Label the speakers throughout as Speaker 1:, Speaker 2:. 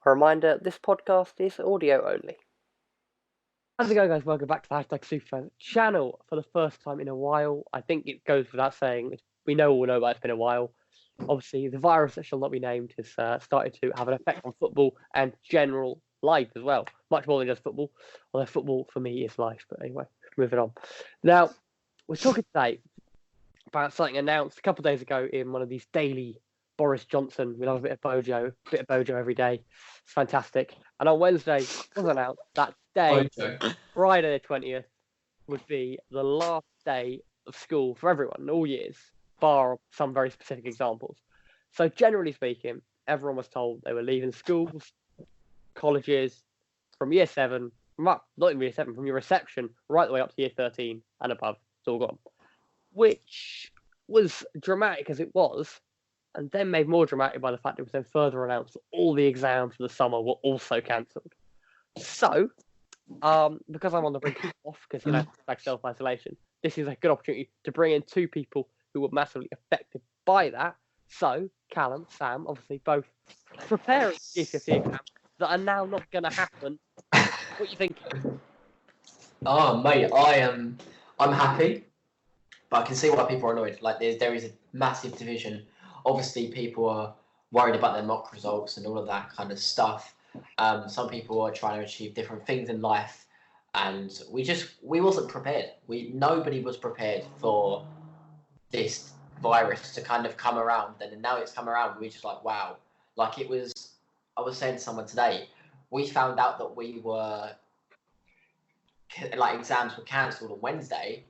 Speaker 1: A reminder, this podcast is audio only. How's it going, guys? Welcome back to the #Superfans channel for the first time in a while. I think it goes without saying, we all know that it's been a while. Obviously, the virus that shall not be named has started to have an effect on football and general life as well. Much more than just football, although football for me is life. But anyway, moving on. Now, we're talking today about something announced a couple of days ago in one of these daily Boris Johnson. We love a bit of Bojo every day. It's fantastic. And on Wednesday, it was announced that day, Friday the 20th, would be the last day of school for everyone, all years, bar some very specific examples. So generally speaking, everyone was told they were leaving schools, colleges, from year 7, not even year 7, from your reception right the way up to year 13 and above. It's all gone. Which was dramatic as it was, and then made more dramatic by the fact it was then further announced that all the exams for the summer were also cancelled. So, because I'm on the brink of off, because, like self-isolation, this is a good opportunity to bring in two people who were massively affected by that. So, Callum, Sam, obviously both preparing GCSE exams that are now not going to happen. What do you think?
Speaker 2: Oh, mate, I'm happy, but I can see why people are annoyed. Like, there is a massive division. Obviously, people are worried about their mock results and all of that kind of stuff. Some people are trying to achieve different things in life, and we wasn't prepared. Nobody was prepared for this virus to kind of come around, and then now it's come around. We're just like, wow. Like, I was saying to someone today, we found out that exams were cancelled on Wednesday,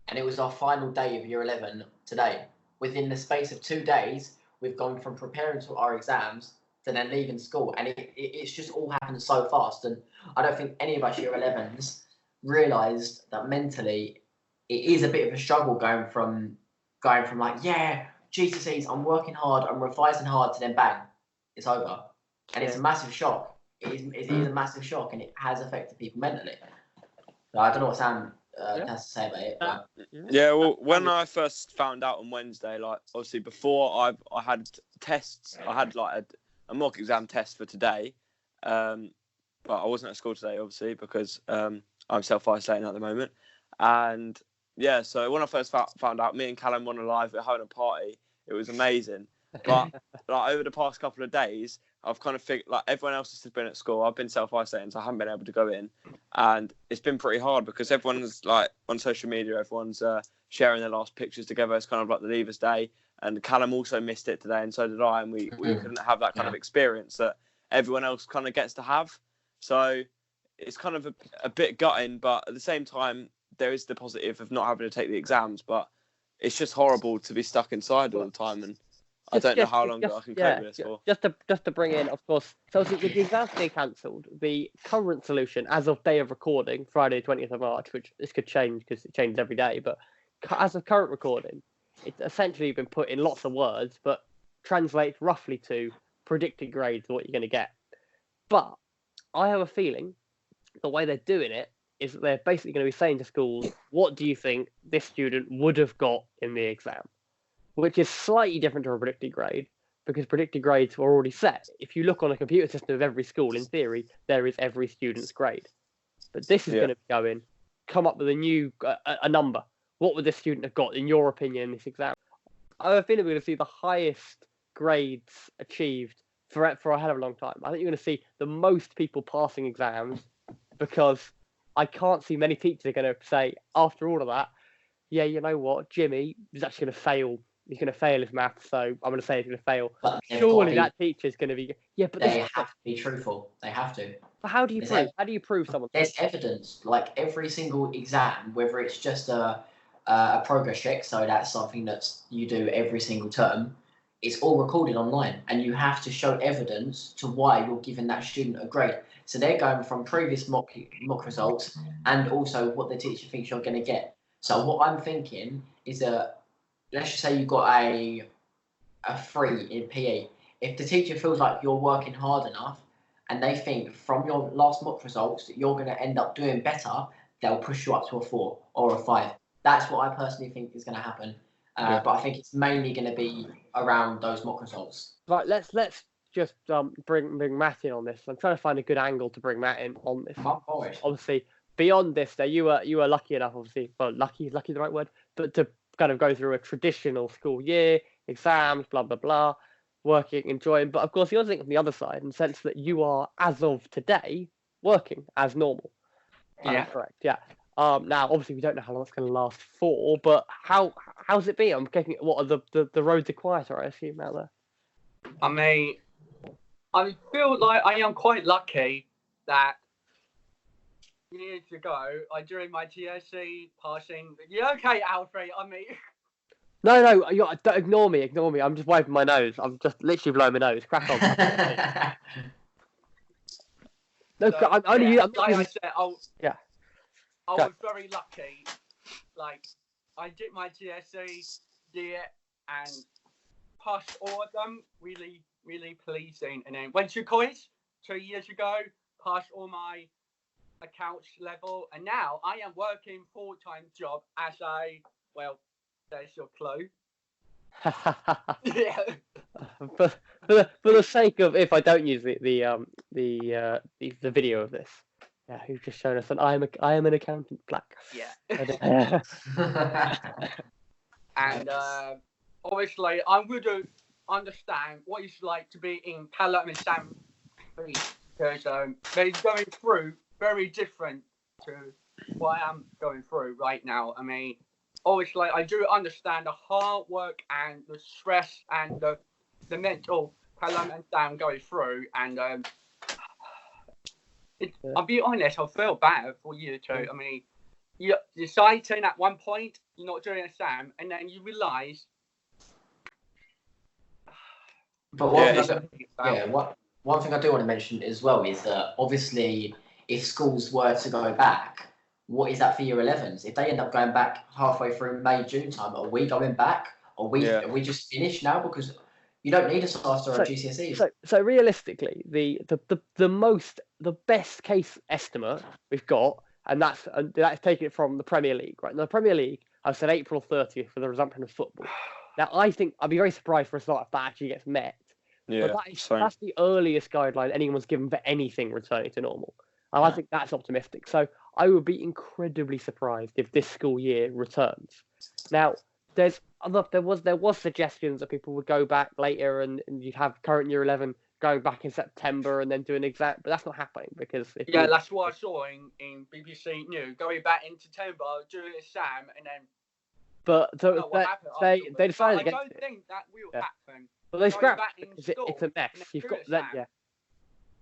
Speaker 2: and it was our final day of year 11 today. Within the space of 2 days, we've gone from preparing to our exams to then leaving school, and it's just all happened so fast. And I don't think any of us year 11s realised that mentally it is a bit of a struggle going from like, yeah, GCSEs, I'm working hard, I'm revising hard, to then bang, it's over. And it's a massive shock. It is a massive shock, and it has affected people mentally. So I don't know what Sam has to say about it. But...
Speaker 3: Yeah, well, when I first found out on Wednesday, like, obviously before I had tests, I had like a mock exam test for today, but I wasn't at school today, obviously, because I'm self-isolating at the moment. And yeah, so when I first found out, me and Callum were alive, we were having a party. It was amazing. But like over the past couple of days, I've kind of figured, like, everyone else has been at school. I've been self-isolating, so I haven't been able to go in. And it's been pretty hard because everyone's like on social media, everyone's sharing their last pictures together. It's kind of like the Leavers Day. And Callum also missed it today, and so did I. And we couldn't have that kind of experience that everyone else kind of gets to have. So it's kind of a bit gutting, but at the same time, there is the positive of not having to take the exams. But it's just horrible to be stuck inside all the time. And I don't know how long I can cope with this for.
Speaker 1: Just to bring in, of course, so with the exams being cancelled, the current solution, as of day of recording, Friday 20th of March, which this could change because it changes every day, but as of current recording, it's essentially been put in lots of words, but translates roughly to predicted grades of what you're going to get. But I have a feeling the way they're doing it is that they're basically going to be saying to schools, what do you think this student would have got in the exam? Which is slightly different to a predicted grade, because predicted grades were already set. If you look on a computer system of every school, in theory, there is every student's grade. But this is going to be going, come up with a new a number. What would this student have got, in your opinion, in this exam? I have a feeling we're going to see the highest grades achieved for a hell of a long time. I think you're going to see the most people passing exams, because I can't see many teachers are going to say, after all of that, yeah, you know what, Jimmy is actually going to fail. He's going to fail his maths, so I'm going to say he's going to fail. But surely that teacher's going to be... Yeah, but
Speaker 2: they have to be truthful. They have to.
Speaker 1: But how do you prove? How do you prove someone?
Speaker 2: There's evidence. Like, every single exam, whether it's just a progress check, so that's something that you do every single term, it's all recorded online, and you have to show evidence to why you're giving that student a grade. So they're going from previous mock results and also what the teacher thinks you're going to get. So what I'm thinking is that, let's just say you got a 3 in PE. If the teacher feels like you're working hard enough, and they think from your last mock results that you're going to end up doing better, they'll push you up to a 4 or a 5. That's what I personally think is going to happen. But I think it's mainly going to be around those mock results.
Speaker 1: Right, let's just bring Matt in on this. I'm trying to find a good angle to bring Matt in on this.
Speaker 2: My boy.
Speaker 1: Obviously, beyond this, there you were lucky enough, obviously. Well, lucky is the right word, but to kind of go through a traditional school year, exams, blah blah blah, working, enjoying. But of course, you're thinking on the other side, in the sense that you are, as of today, working as normal.
Speaker 4: Yeah.
Speaker 1: Correct. Yeah. Now, obviously, we don't know how long it's going to last for, but how's it been? I'm getting what are the roads are quieter, I assume, out there.
Speaker 4: I mean, I feel like I am quite lucky that years ago, during my TSC passing. Yeah, okay, Alfie. I mean,
Speaker 1: No, don't ignore me. I'm just wiping my nose. I'm just literally blowing my nose. Crack on. No,
Speaker 4: so,
Speaker 1: I'm only.
Speaker 4: yeah,
Speaker 1: I'm
Speaker 4: like
Speaker 1: not
Speaker 4: I
Speaker 1: using,
Speaker 4: said,
Speaker 1: yeah.
Speaker 4: I
Speaker 1: Go.
Speaker 4: was very lucky. Like, I did my TSC year and passed all of them. Really, really pleasing. And then went to college 2 years ago. Passed all my accounts level, and now I am working full-time job as a, well, there's your clue. Yeah.
Speaker 1: for the sake of, if I don't use the video of this, yeah, who's just shown us, and I am an accountant, black.
Speaker 4: Yeah. And obviously, I would understand what it's like to be in CALLUM and Sam, because they're going through very different to what I am going through right now. I mean, obviously, I do understand the hard work and the stress and the mental CALLUM and Sam going through, and I'll be honest, I feel bad for you two. I mean, you're deciding at one point you're not doing a Sam, and then you realise.
Speaker 2: But one thing I do want to mention as well is that obviously, if schools were to go back, what is that for year 11s? If they end up going back halfway through May, June time, are we going back? Are we just finished now? Because you don't need us after our GCSEs.
Speaker 1: So realistically, the best case estimate we've got, and that's taking it from the Premier League, right? Now, the Premier League, I've said April 30th for the resumption of football. Now, I think I'd be very surprised for a start if that actually gets met.
Speaker 3: Yeah,
Speaker 1: but that's the earliest guideline anyone's given for anything returning to normal. And I think that's optimistic. So I would be incredibly surprised if this school year returns. Now, there was suggestions that people would go back later and you'd have current year 11 going back in September and then do an exam, but that's not happening because
Speaker 4: that's what I saw in BBC News, going back in September, doing an exam, and then.
Speaker 1: But so they decided against it.
Speaker 4: I don't think that will happen.
Speaker 1: Well, they scrapped because it's a mess. You've got that,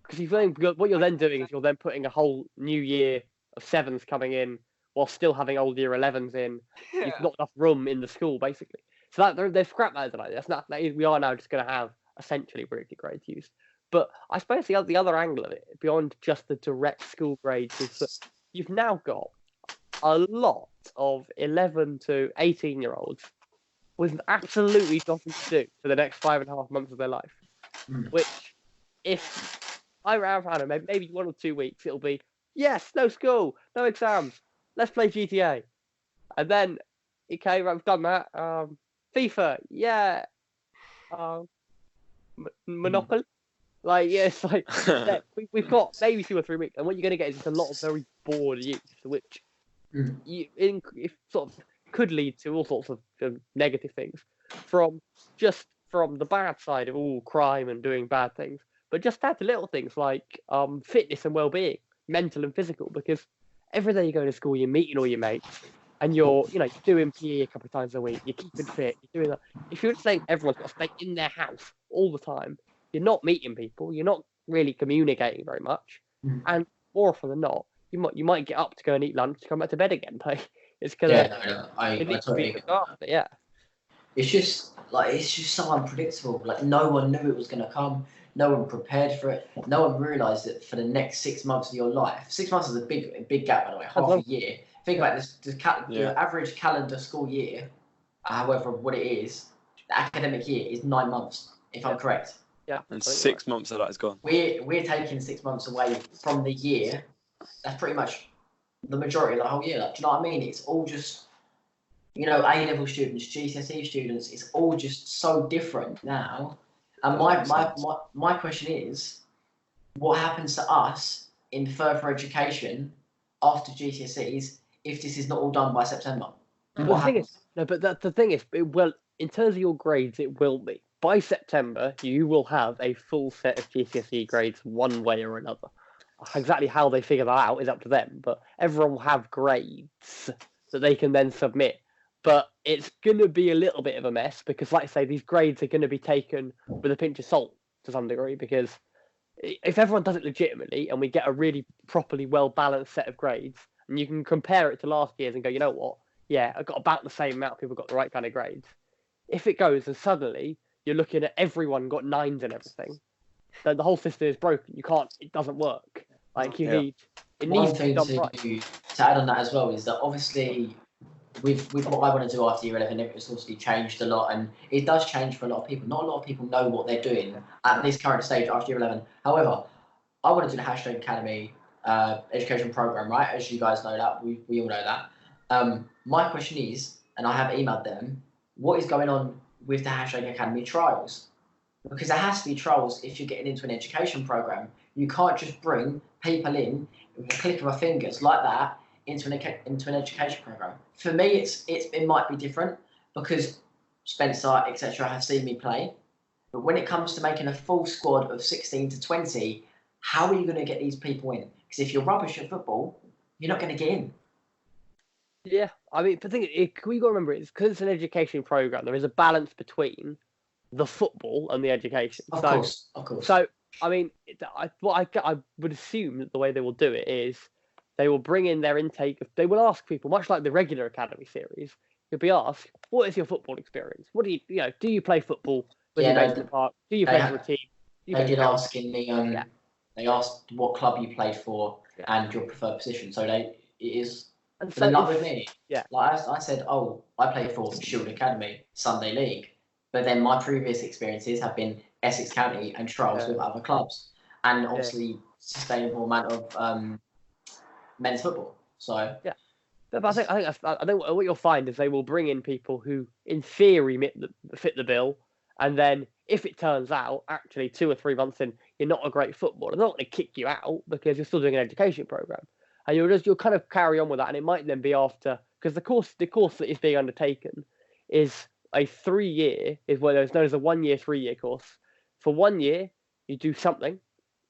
Speaker 1: because what you're then doing is you're then putting a whole new year of 7s coming in while still having old year 11s in.
Speaker 4: Yeah.
Speaker 1: You've not enough room in the school, basically. So that they've scrapped that like that's not. We are now just going to have essentially weekly grades used. But I suppose the other angle of it, beyond just the direct school grades, is that you've now got a lot of 11 to 18-year-olds with absolutely nothing to do for the next 5.5 months of their life. Which, if I don't know, maybe 1 or 2 weeks, it'll be, yes, no school, no exams, let's play GTA. And then, okay, right, we've done that. FIFA, yeah. Monopoly? Like, yeah, it's like, we've got maybe 2 or 3 weeks, and what you're going to get is just a lot of very bored youth, which sort of could lead to all sorts of negative things from the bad side of all crime and doing bad things, but just down to little things like fitness and well-being, mental and physical, because every day you go to school, you're meeting all your mates, and you're doing PE a couple of times a week, you're keeping fit, you're doing that. If you're just saying everyone's got to stay in their house all the time, you're not meeting people, you're not really communicating very much, and more often than not, you might get up to go and eat lunch to come back to bed again. Like, it's because
Speaker 2: I totally agree.
Speaker 1: Yeah.
Speaker 2: It's just so unpredictable. Like, no one knew it was going to come. No one prepared for it. No one realised that for the next 6 months of your life. 6 months is a big gap, by the way. Half a year. Think about this: the average calendar school year, however what it is, the academic year is 9 months, if I'm correct.
Speaker 1: Yeah.
Speaker 3: And 6 months of that is gone.
Speaker 2: We're taking 6 months away from the year. That's pretty much the majority of the whole year. Like, do you know what I mean? It's all just, A-level students, GCSE students. It's all just so different now. And my question is, what happens to us in further education after GCSEs if this is not all done by September?
Speaker 1: But
Speaker 2: What
Speaker 1: the thing
Speaker 2: happens?
Speaker 1: is, no, but the thing is, in terms of your grades, it will be. By September, you will have a full set of GCSE grades one way or another. Exactly how they figure that out is up to them, but everyone will have grades that they can then submit. But it's going to be a little bit of a mess because, like I say, these grades are going to be taken with a pinch of salt to some degree because if everyone does it legitimately and we get a really properly well-balanced set of grades and you can compare it to last year's and go, you know what? Yeah, I got about the same amount of people got the right kind of grades. If it goes and suddenly you're looking at everyone got 9s and everything, then the whole system is broken. You can't. It doesn't work. Like you need. It
Speaker 2: One
Speaker 1: needs to be
Speaker 2: thing
Speaker 1: done right.
Speaker 2: to add on that as well is that obviously with what I want to do after year 11, it's obviously changed a lot, and it does change for a lot of people. Not a lot of people know what they're doing at this current stage after year 11. However, I want to do the Hashtag Academy education program, right? As you guys know that, we all know that. My question is, and I have emailed them, what is going on with the Hashtag Academy trials? Because there has to be trials if you're getting into an education program. You can't just bring people in with a click of a fingers like that into an education program. For me, it might be different because Spencer, etc., have seen me play. But when it comes to making a full squad of 16 to 20, how are you going to get these people in? Because if you're rubbish at football, you're not going to get in.
Speaker 1: Yeah, I mean, the thing is, we got to remember it's because it's an education program. There is a balance between the football and the education.
Speaker 2: Of course.
Speaker 1: So, I mean, I would assume that the way they will do it is they will bring in their intake. They will ask people, much like the regular academy series, you'll be asked, what is your football experience? What do you do you play football when you're based in the park? Do you play for a team?
Speaker 2: They did ask in the they asked what club you played for and your preferred position. So it is. And so like with me, like I said, I play for Shield Academy Sunday League, but then my previous experiences have been Essex County and trials with other clubs, and obviously sustainable amount of men's football. So
Speaker 1: but I think what you'll find is they will bring in people who, in theory, fit the bill, and then if it turns out actually 2 or 3 months in you're not a great footballer, they're not going to kick you out because you're still doing an education program, and you'll kind of carry on with that, and it might then be after because the course that is being undertaken is a 3-year is where there's known as a 1-year 3-year course. For 1 year you do something,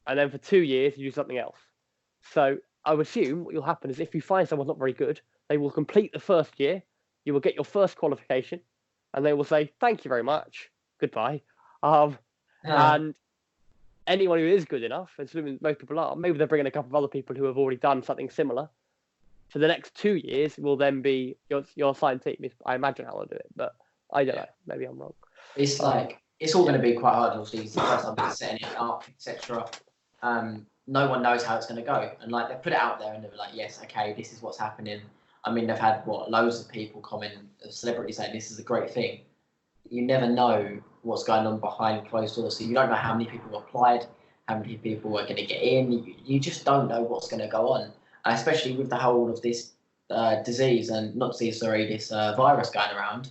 Speaker 1: and then for 2 years you do something else. So I would assume what will happen is if you find someone's not very good, they will complete the first year, you will get your first qualification, and they will say, thank you very much, goodbye. And anyone who is good enough, assuming most people are, maybe they'll bring in a couple of other people who have already done something similar. For the next 2 years will then be your assigned team. I imagine how they'll do it, but I don't know. Maybe I'm wrong.
Speaker 2: It's it's all going to be quite hard, obviously. It's the first time they're setting it up, etc. No one knows how it's going to go, and like they put it out there, and they're like, "Yes, okay, this is what's happening." I mean, they've had loads of people comment, celebrities saying this is a great thing. You never know what's going on behind closed doors, so you don't know how many people applied, how many people are going to get in. You just don't know what's going to go on, and especially with the whole of this disease and not disease, sorry, this virus going around.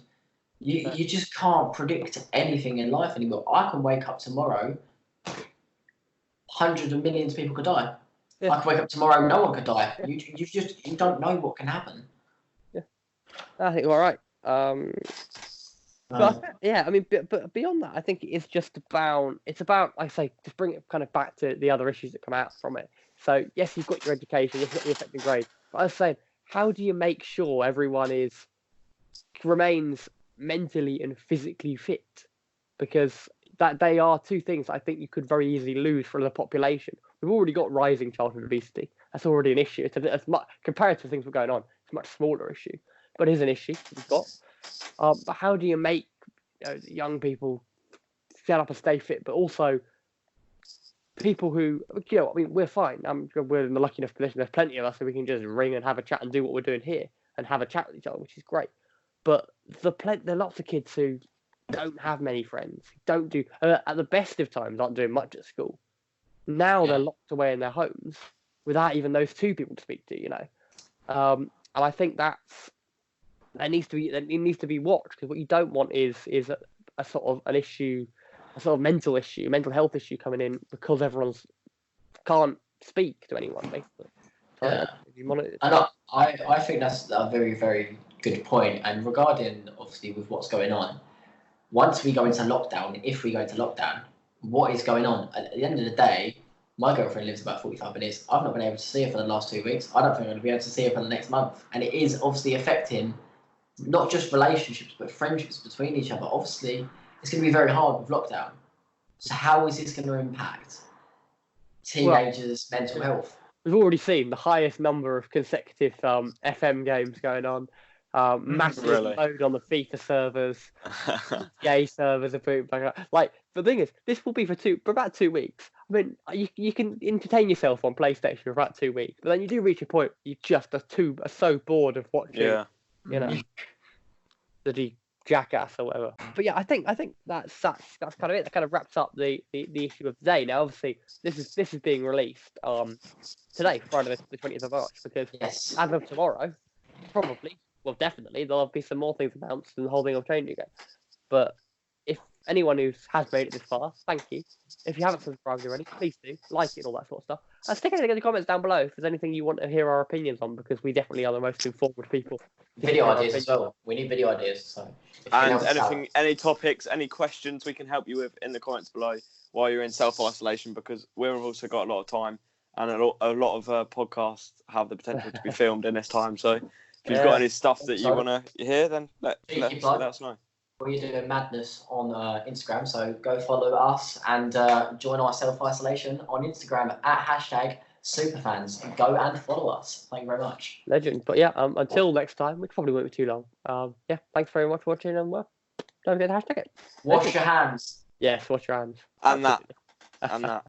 Speaker 2: You just can't predict anything in life anymore. I can wake up tomorrow, hundreds of millions of people could die. I could wake up tomorrow, no one could die. You don't know what can happen.
Speaker 1: Yeah, I think you're all right. But I mean, but beyond that, I think it's just about. It's about, like I say, just bring it kind of back to the other issues that come out from it. So yes, you've got your education, you've got your effective grade. But I was saying, how do you make sure everyone remains mentally and physically fit? Because that they are two things I think you could very easily lose from the population. We've already got rising childhood obesity. That's already an issue. It's much compared to things that are going on. It's a much smaller issue, but it is an issue we've got. But how do you make young people set up and stay fit, but also people who, I mean, we're fine. We're in the lucky enough position. There's plenty of us so we can just ring and have a chat and do what we're doing here and have a chat with each other, which is great. But there are lots of kids who don't have many friends, don't do, at the best of times, aren't doing much at school. Now they're locked away in their homes without even those two people to speak to, and I think that needs to be watched, because what you don't want is a sort of an issue a sort of mental health issue coming in because everyone's can't speak to anyone basically. So
Speaker 2: Yeah.
Speaker 1: you monitor.
Speaker 2: And I think that's a very, very good point. And regarding, obviously, with what's going on, once we go into lockdown, if we go into lockdown, what is going on? At the end of the day, my girlfriend lives about 45 minutes. I've not been able to see her for the last 2 weeks. I don't think I'm going to be able to see her for the next month. And it is obviously affecting not just relationships, but friendships between each other. Obviously, it's going to be very hard with lockdown. So how is this going to impact teenagers' mental health?
Speaker 1: We've already seen the highest number of consecutive FM games going on. Massive load on the FIFA servers, EA servers are putting back up. Like, the thing is, this will be for about 2 weeks. I mean, you can entertain yourself on PlayStation for about 2 weeks, but then you do reach a point you just are so bored of watching, you know, the jackass or whatever. But yeah, I think that's kind of it. That kind of wraps up the issue of today. Now, obviously, this is being released today, Friday the 20th of March, because as of tomorrow, probably. Well, definitely, there'll be some more things announced and the whole thing will change again. But if anyone who has made it this far, thank you. If you haven't subscribed already, please do. Like it and all that sort of stuff. And stick anything in the comments down below if there's anything you want to hear our opinions on, because we definitely are the most informed people.
Speaker 2: Video ideas as well. We need video ideas. So
Speaker 3: and any topics, any questions we can help you with in the comments below while you're in self-isolation, because we've also got a lot of time and a lot of podcasts have the potential to be filmed in this time. So if you've got any stuff that you want to hear, then let us know.
Speaker 2: We're doing madness on Instagram, so go follow us and join our self-isolation on Instagram at #Superfans. Go and follow us. Thank you very much.
Speaker 1: Legend. But yeah, until next time, which probably won't be too long. Yeah, thanks very much for watching, and don't forget to hashtag it.
Speaker 2: Wash your hands.
Speaker 1: Yes, wash your hands.
Speaker 3: And that.